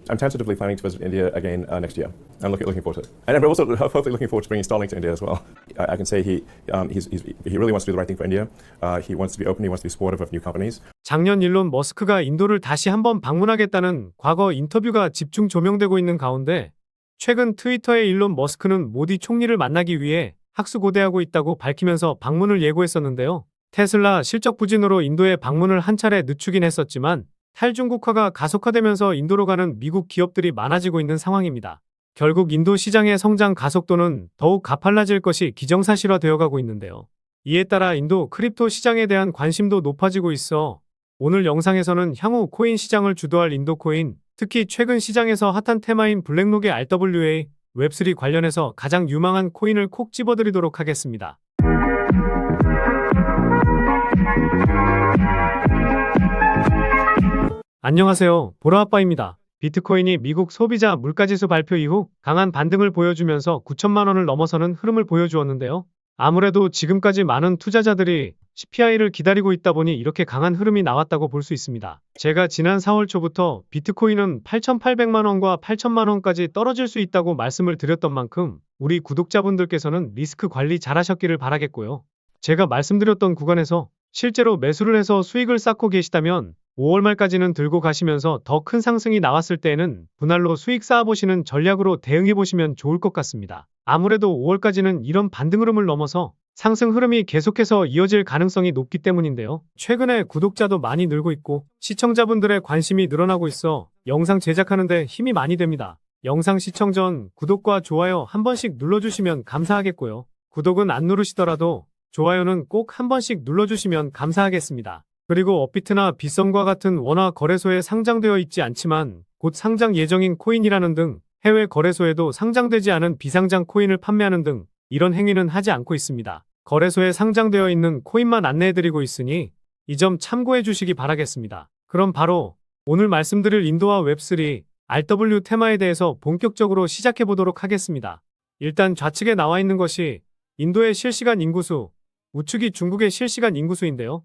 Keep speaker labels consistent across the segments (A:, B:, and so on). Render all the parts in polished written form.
A: I'm tentatively planning to visit India again next year. I'm looking forward to it, and I'm also hopefully looking forward to bringing Starlink to India as well. I can say he really wants to do the right thing for India. He wants to be open. He wants to be supportive of new companies.
B: 작년 일론 머스크가 인도를 다시 한번 방문하겠다는 과거 인터뷰가 집중 조명되고 있는 가운데 최근 트위터의 일론 머스크는 모디 총리를 만나기 위해 학수고대하고 있다고 밝히면서 방문을 예고했었는데요. 테슬라 실적 부진으로 인도에 방문을 한 차례 늦추긴 했었지만 탈중국화가 가속화되면서 인도로 가는 미국 기업들이 많아지고 있는 상황입니다. 결국 인도 시장의 성장 가속도는 더욱 가팔라질 것이 기정사실화되어 가고 있는데요. 이에 따라 인도 크립토 시장에 대한 관심도 높아지고 있어 오늘 영상에서는 향후 코인 시장을 주도할 인도 코인, 특히 최근 시장에서 핫한 테마인 블랙록의 RWA, 웹3 관련해서 가장 유망한 코인을 콕 집어드리도록 하겠습니다. 안녕하세요. 보라아빠입니다. 비트코인이 미국 소비자 물가지수 발표 이후 강한 반등을 보여주면서 9천만 원을 넘어서는 흐름을 보여주었는데요. 아무래도 지금까지 많은 투자자들이 CPI를 기다리고 있다 보니 이렇게 강한 흐름이 나왔다고 볼 수 있습니다. 제가 지난 4월 초부터 비트코인은 8,800만 원과 8천만 원까지 떨어질 수 있다고 말씀을 드렸던 만큼 우리 구독자분들께서는 리스크 관리 잘 하셨기를 바라겠고요. 제가 말씀드렸던 구간에서 실제로 매수를 해서 수익을 쌓고 계시다면 5월 말까지는 들고 가시면서 더 큰 상승이 나왔을 때에는 분할로 수익 쌓아보시는 전략으로 대응해보시면 좋을 것 같습니다. 아무래도 5월까지는 이런 반등 흐름을 넘어서 상승 흐름이 계속해서 이어질 가능성이 높기 때문인데요. 최근에 구독자도 많이 늘고 있고 시청자분들의 관심이 늘어나고 있어 영상 제작하는 데 힘이 많이 됩니다. 영상 시청 전 구독과 좋아요 한 번씩 눌러주시면 감사하겠고요. 구독은 안 누르시더라도 좋아요는 꼭 한 번씩 눌러주시면 감사하겠습니다. 그리고 업비트나 빗썸과 같은 원화 거래소에 상장되어 있지 않지만 곧 상장 예정인 코인이라는 등 해외 거래소에도 상장되지 않은 비상장 코인을 판매하는 등 이런 행위는 하지 않고 있습니다. 거래소에 상장되어 있는 코인만 안내해드리고 있으니 이 점 참고해 주시기 바라겠습니다. 그럼 바로 오늘 말씀드릴 인도와 웹3, RW 테마에 대해서 본격적으로 시작해 보도록 하겠습니다. 일단 좌측에 나와 있는 것이 인도의 실시간 인구수, 우측이 중국의 실시간 인구수인데요.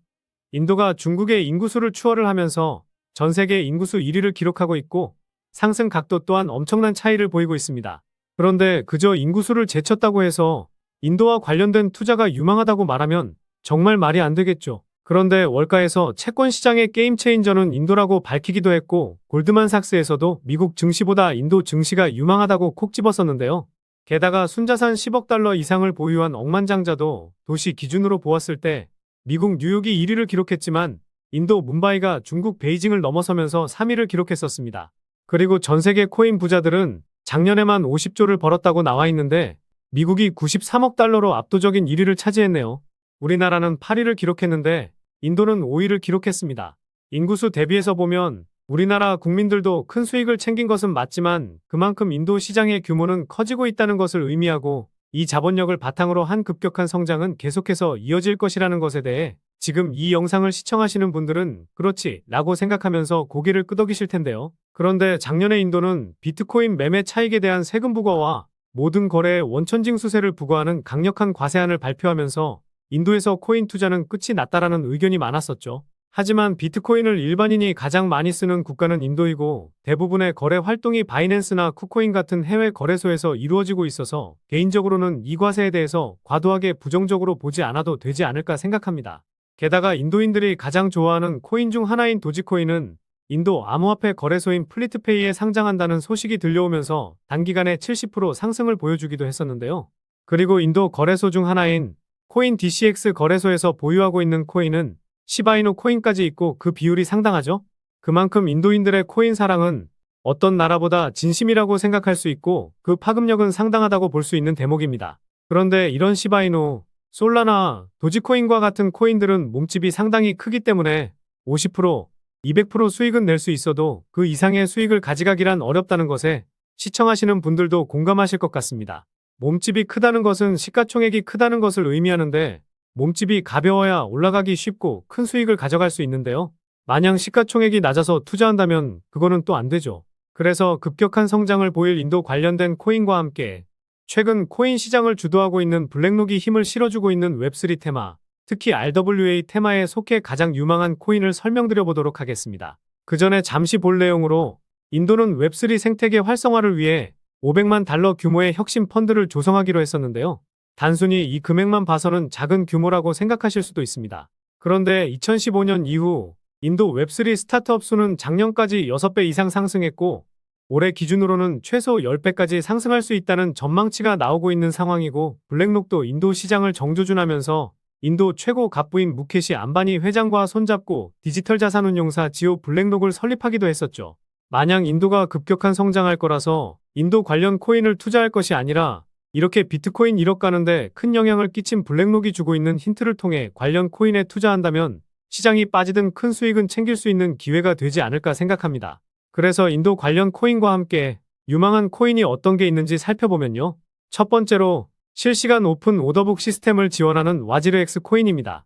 B: 인도가 중국의 인구수를 추월을 하면서 전 세계 인구수 1위를 기록하고 있고 상승 각도 또한 엄청난 차이를 보이고 있습니다. 그런데 그저 인구수를 제쳤다고 해서 인도와 관련된 투자가 유망하다고 말하면 정말 말이 안 되겠죠. 그런데 월가에서 채권 시장의 게임 체인저는 인도라고 밝히기도 했고 골드만삭스에서도 미국 증시보다 인도 증시가 유망하다고 콕 집었었는데요. 게다가 순자산 10억 달러 이상을 보유한 억만장자도 도시 기준으로 보았을 때 미국 뉴욕이 1위를 기록했지만 인도 뭄바이가 중국 베이징을 넘어서면서 3위를 기록했었습니다. 그리고 전 세계 코인 부자들은 작년에만 50조를 벌었다고 나와 있는데 미국이 93억 달러로 압도적인 1위를 차지했네요. 우리나라는 8위를 기록했는데 인도는 5위를 기록했습니다. 인구수 대비해서 보면 우리나라 국민들도 큰 수익을 챙긴 것은 맞지만 그만큼 인도 시장의 규모는 커지고 있다는 것을 의미하고 이 자본력을 바탕으로 한 급격한 성장은 계속해서 이어질 것이라는 것에 대해 지금 이 영상을 시청하시는 분들은 그렇지 라고 생각하면서 고개를 끄덕이실 텐데요. 그런데 작년에 인도는 비트코인 매매 차익에 대한 세금 부과와 모든 거래에 원천징수세를 부과하는 강력한 과세안을 발표하면서 인도에서 코인 투자는 끝이 났다라는 의견이 많았었죠. 하지만 비트코인을 일반인이 가장 많이 쓰는 국가는 인도이고 대부분의 거래 활동이 바이낸스나 쿠코인 같은 해외 거래소에서 이루어지고 있어서 개인적으로는 이 과세에 대해서 과도하게 부정적으로 보지 않아도 되지 않을까 생각합니다. 게다가 인도인들이 가장 좋아하는 코인 중 하나인 도지코인은 인도 암호화폐 거래소인 플리트페이에 상장한다는 소식이 들려오면서 단기간에 70% 상승을 보여주기도 했었는데요. 그리고 인도 거래소 중 하나인 코인 DCX 거래소에서 보유하고 있는 코인은 시바이누 코인까지 있고 그 비율이 상당하죠. 그만큼 인도인들의 코인 사랑은 어떤 나라보다 진심이라고 생각할 수 있고 그 파급력은 상당하다고 볼 수 있는 대목입니다. 그런데 이런 시바이누, 솔라나, 도지코인과 같은 코인들은 몸집이 상당히 크기 때문에 50%, 200% 수익은 낼 수 있어도 그 이상의 수익을 가져가기란 어렵다는 것에 시청하시는 분들도 공감하실 것 같습니다. 몸집이 크다는 것은 시가총액이 크다는 것을 의미하는데 몸집이 가벼워야 올라가기 쉽고 큰 수익을 가져갈 수 있는데요. 마냥 시가총액이 낮아서 투자한다면 그거는 또 안 되죠. 그래서 급격한 성장을 보일 인도 관련된 코인과 함께 최근 코인 시장을 주도하고 있는 블랙록이 힘을 실어주고 있는 웹3 테마, 특히 RWA 테마에 속해 가장 유망한 코인을 설명드려 보도록 하겠습니다. 그 전에 잠시 볼 내용으로 인도는 웹3 생태계 활성화를 위해 500만 달러 규모의 혁신 펀드를 조성하기로 했었는데요. 단순히 이 금액만 봐서는 작은 규모라고 생각하실 수도 있습니다. 그런데 2015년 이후 인도 웹3 스타트업 수는 작년까지 6배 이상 상승했고 올해 기준으로는 최소 10배까지 상승할 수 있다는 전망치가 나오고 있는 상황이고 블랙록도 인도 시장을 정조준하면서 인도 최고 갑부인 무케시 안바니 회장과 손잡고 디지털 자산운용사 지오 블랙록을 설립하기도 했었죠. 마냥 인도가 급격한 성장할 거라서 인도 관련 코인을 투자할 것이 아니라 이렇게 비트코인 1억 가는데 큰 영향을 끼친 블랙록이 주고 있는 힌트를 통해 관련 코인에 투자한다면 시장이 빠지든 큰 수익은 챙길 수 있는 기회가 되지 않을까 생각합니다. 그래서 인도 관련 코인과 함께 유망한 코인이 어떤 게 있는지 살펴보면요. 첫 번째로 실시간 오픈 오더북 시스템을 지원하는 와지르X 코인입니다.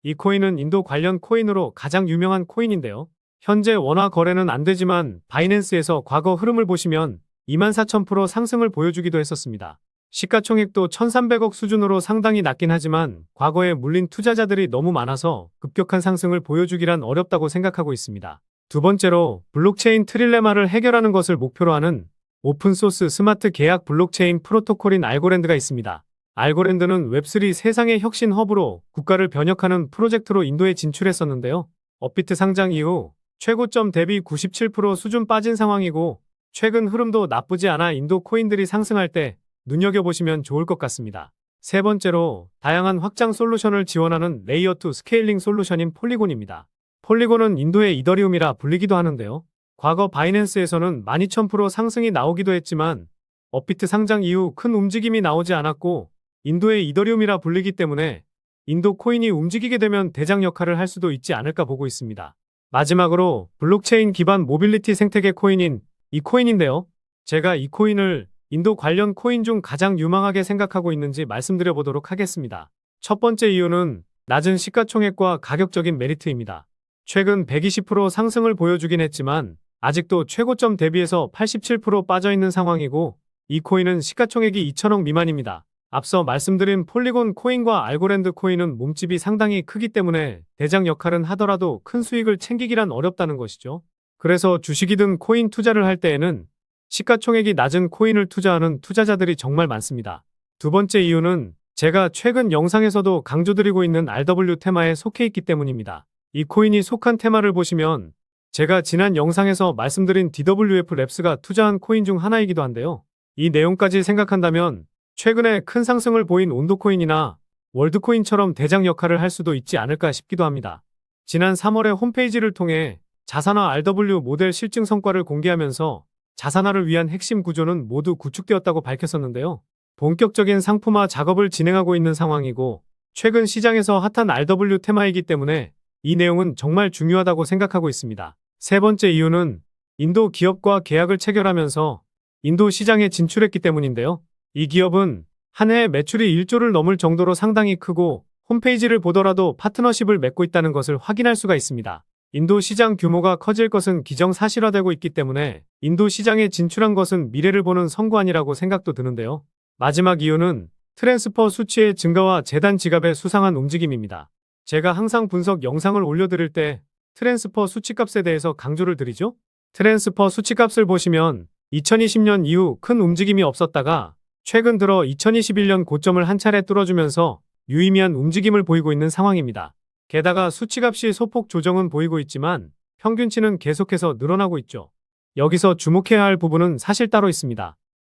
B: 이 코인은 인도 관련 코인으로 가장 유명한 코인인데요. 현재 원화 거래는 안 되지만 바이낸스에서 과거 흐름을 보시면 24,000% 상승을 보여주기도 했었습니다. 시가총액도 1,300억 수준으로 상당히 낮긴 하지만 과거에 물린 투자자들이 너무 많아서 급격한 상승을 보여주기란 어렵다고 생각하고 있습니다. 두 번째로 블록체인 트릴레마를 해결하는 것을 목표로 하는 오픈소스 스마트 계약 블록체인 프로토콜인 알고랜드가 있습니다. 알고랜드는 웹3 세상의 혁신 허브로 국가를 변혁하는 프로젝트로 인도에 진출했었는데요. 업비트 상장 이후 최고점 대비 97% 수준 빠진 상황이고 최근 흐름도 나쁘지 않아 인도 코인들이 상승할 때 눈여겨보시면 좋을 것 같습니다. 세 번째로 다양한 확장 솔루션을 지원하는 레이어2 스케일링 솔루션인 폴리곤입니다. 폴리곤은 인도의 이더리움이라 불리기도 하는데요. 과거 바이낸스에서는 12,000% 상승이 나오기도 했지만 업비트 상장 이후 큰 움직임이 나오지 않았고 인도의 이더리움이라 불리기 때문에 인도 코인이 움직이게 되면 대장 역할을 할 수도 있지 않을까 보고 있습니다. 마지막으로 블록체인 기반 모빌리티 생태계 코인인 이 코인인데요. 제가 이 코인을 인도 관련 코인 중 가장 유망하게 생각하고 있는지 말씀드려 보도록 하겠습니다. 첫 번째 이유는 낮은 시가총액과 가격적인 메리트입니다. 최근 120% 상승을 보여주긴 했지만 아직도 최고점 대비해서 87% 빠져있는 상황이고 이 코인은 시가총액이 2천억 미만입니다. 앞서 말씀드린 폴리곤 코인과 알고랜드 코인은 몸집이 상당히 크기 때문에 대장 역할은 하더라도 큰 수익을 챙기기란 어렵다는 것이죠. 그래서 주식이든 코인 투자를 할 때에는 시가총액이 낮은 코인을 투자하는 투자자들이 정말 많습니다. 두 번째 이유는 제가 최근 영상에서도 강조드리고 있는 RW 테마에 속해 있기 때문입니다. 이 코인이 속한 테마를 보시면 제가 지난 영상에서 말씀드린 DWF 랩스가 투자한 코인 중 하나이기도 한데요. 이 내용까지 생각한다면 최근에 큰 상승을 보인 온도코인이나 월드코인처럼 대장 역할을 할 수도 있지 않을까 싶기도 합니다. 지난 3월에 홈페이지를 통해 자산화 RW 모델 실증 성과를 공개하면서 자산화를 위한 핵심 구조는 모두 구축되었다고 밝혔었는데요. 본격적인 상품화 작업을 진행하고 있는 상황이고 최근 시장에서 핫한 RW 테마이기 때문에 이 내용은 정말 중요하다고 생각하고 있습니다. 세 번째 이유는 인도 기업과 계약을 체결하면서 인도 시장에 진출했기 때문인데요. 이 기업은 한 해에 매출이 1조를 넘을 정도로 상당히 크고 홈페이지를 보더라도 파트너십을 맺고 있다는 것을 확인할 수가 있습니다. 인도 시장 규모가 커질 것은 기정사실화되고 있기 때문에 인도 시장에 진출한 것은 미래를 보는 선구안이라고 생각도 드는데요. 마지막 이유는 트랜스퍼 수치의 증가와 재단 지갑의 수상한 움직임입니다. 제가 항상 분석 영상을 올려드릴 때 트랜스퍼 수치값에 대해서 강조를 드리죠. 트랜스퍼 수치값을 보시면 2020년 이후 큰 움직임이 없었다가 최근 들어 2021년 고점을 한 차례 뚫어주면서 유의미한 움직임을 보이고 있는 상황입니다. 게다가 수치값이 소폭 조정은 보이고 있지만 평균치는 계속해서 늘어나고 있죠. 여기서 주목해야 할 부분은 사실 따로 있습니다.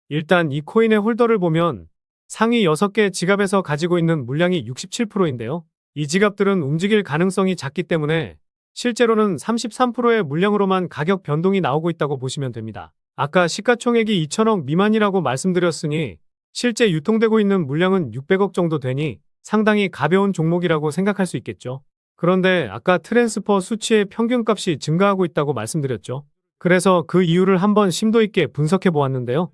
B: 일단 이 코인의 홀더를 보면 상위 6개 지갑에서 가지고 있는 물량이 67%인데요. 이 지갑들은 움직일 가능성이 작기 때문에 실제로는 33%의 물량으로만 가격 변동이 나오고 있다고 보시면 됩니다. 아까 시가총액이 2천억 미만이라고 말씀드렸으니 실제 유통되고 있는 물량은 600억 정도 되니 상당히 가벼운 종목이라고 생각할 수 있겠죠. 그런데 아까 트랜스퍼 수치의 평균값이 증가하고 있다고 말씀드렸죠. 그래서 그 이유를 한번 심도 있게 분석해 보았는데요.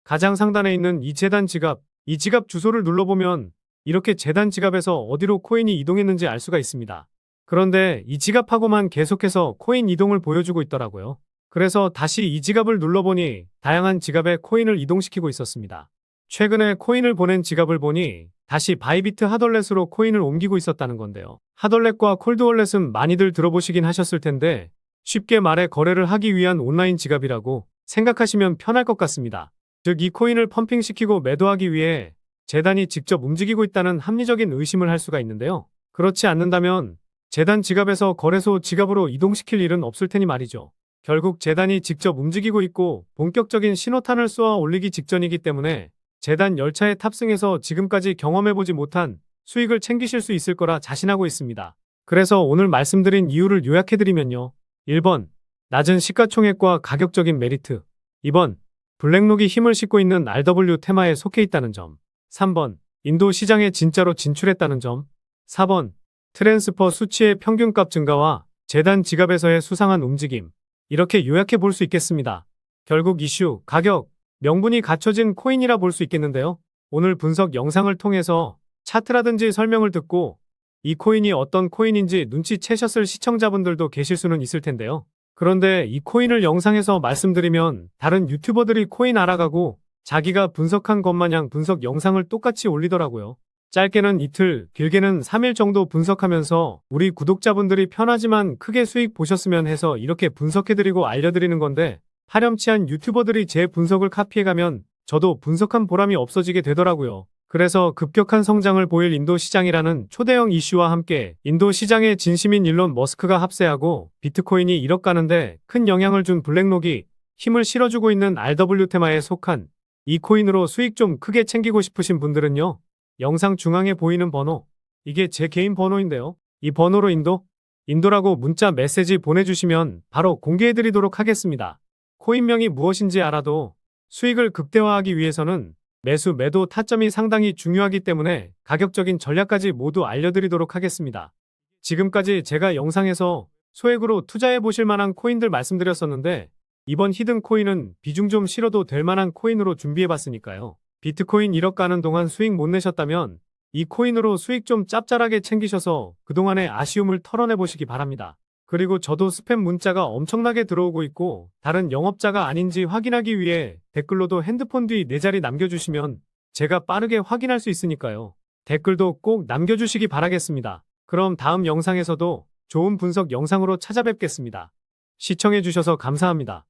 B: 가장 상단에 있는 이 재단 지갑, 이 지갑 주소를 눌러보면 이렇게 재단 지갑에서 어디로 코인이 이동했는지 알 수가 있습니다. 그런데 이 지갑하고만 계속해서 코인 이동을 보여주고 있더라고요. 그래서 다시 이 지갑을 눌러보니 다양한 지갑에 코인을 이동시키고 있었습니다. 최근에 코인을 보낸 지갑을 보니 다시 바이비트 핫월렛으로 코인을 옮기고 있었다는 건데요. 핫월렛과 콜드월렛은 많이들 들어보시긴 하셨을 텐데 쉽게 말해 거래를 하기 위한 온라인 지갑이라고 생각하시면 편할 것 같습니다. 즉, 이 코인을 펌핑시키고 매도하기 위해 재단이 직접 움직이고 있다는 합리적인 의심을 할 수가 있는데요. 그렇지 않는다면 재단 지갑에서 거래소 지갑으로 이동시킬 일은 없을 테니 말이죠. 결국 재단이 직접 움직이고 있고 본격적인 신호탄을 쏘아 올리기 직전이기 때문에 재단 열차에 탑승해서 지금까지 경험해보지 못한 수익을 챙기실 수 있을 거라 자신하고 있습니다. 그래서 오늘 말씀드린 이유를 요약해드리면요. 1번, 낮은 시가총액과 가격적인 메리트. 2번, 블랙록이 힘을 싣고 있는 RW 테마에 속해 있다는 점. 3번, 인도 시장에 진짜로 진출했다는 점. 4번, 트랜스퍼 수치의 평균값 증가와 재단 지갑에서의 수상한 움직임. 이렇게 요약해 볼 수 있겠습니다. 결국 이슈, 가격, 명분이 갖춰진 코인이라 볼 수 있겠는데요. 오늘 분석 영상을 통해서 차트라든지 설명을 듣고 이 코인이 어떤 코인인지 눈치채셨을 시청자분들도 계실 수는 있을 텐데요. 그런데 이 코인을 영상에서 말씀드리면 다른 유튜버들이 코인 알아가고 자기가 분석한 것 마냥 분석 영상을 똑같이 올리더라고요. 짧게는 이틀, 길게는 3일 정도 분석하면서 우리 구독자분들이 편하지만 크게 수익 보셨으면 해서 이렇게 분석해드리고 알려드리는 건데 파렴치한 유튜버들이 제 분석을 카피해가면 저도 분석한 보람이 없어지게 되더라고요. 그래서 급격한 성장을 보일 인도 시장이라는 초대형 이슈와 함께 인도 시장의 진심인 일론 머스크가 합세하고 비트코인이 1억 가는데 큰 영향을 준 블랙록이 힘을 실어주고 있는 RW 테마에 속한 이 코인으로 수익 좀 크게 챙기고 싶으신 분들은요. 영상 중앙에 보이는 번호, 이게 제 개인 번호인데요. 이 번호로 인도라고 문자 메시지 보내주시면 바로 공개해드리도록 하겠습니다. 코인명이 무엇인지 알아도 수익을 극대화하기 위해서는 매수, 매도 타점이 상당히 중요하기 때문에 가격적인 전략까지 모두 알려드리도록 하겠습니다. 지금까지 제가 영상에서 소액으로 투자해 보실 만한 코인들 말씀드렸었는데 이번 히든 코인은 비중 좀 실어도 될 만한 코인으로 준비해 봤으니까요. 비트코인 1억 가는 동안 수익 못 내셨다면 이 코인으로 수익 좀 짭짤하게 챙기셔서 그동안의 아쉬움을 털어내 보시기 바랍니다. 그리고 저도 스팸 문자가 엄청나게 들어오고 있고 다른 영업자가 아닌지 확인하기 위해 댓글로도 핸드폰 뒤 4자리 남겨주시면 제가 빠르게 확인할 수 있으니까요. 댓글도 꼭 남겨주시기 바라겠습니다. 그럼 다음 영상에서도 좋은 분석 영상으로 찾아뵙겠습니다. 시청해주셔서 감사합니다.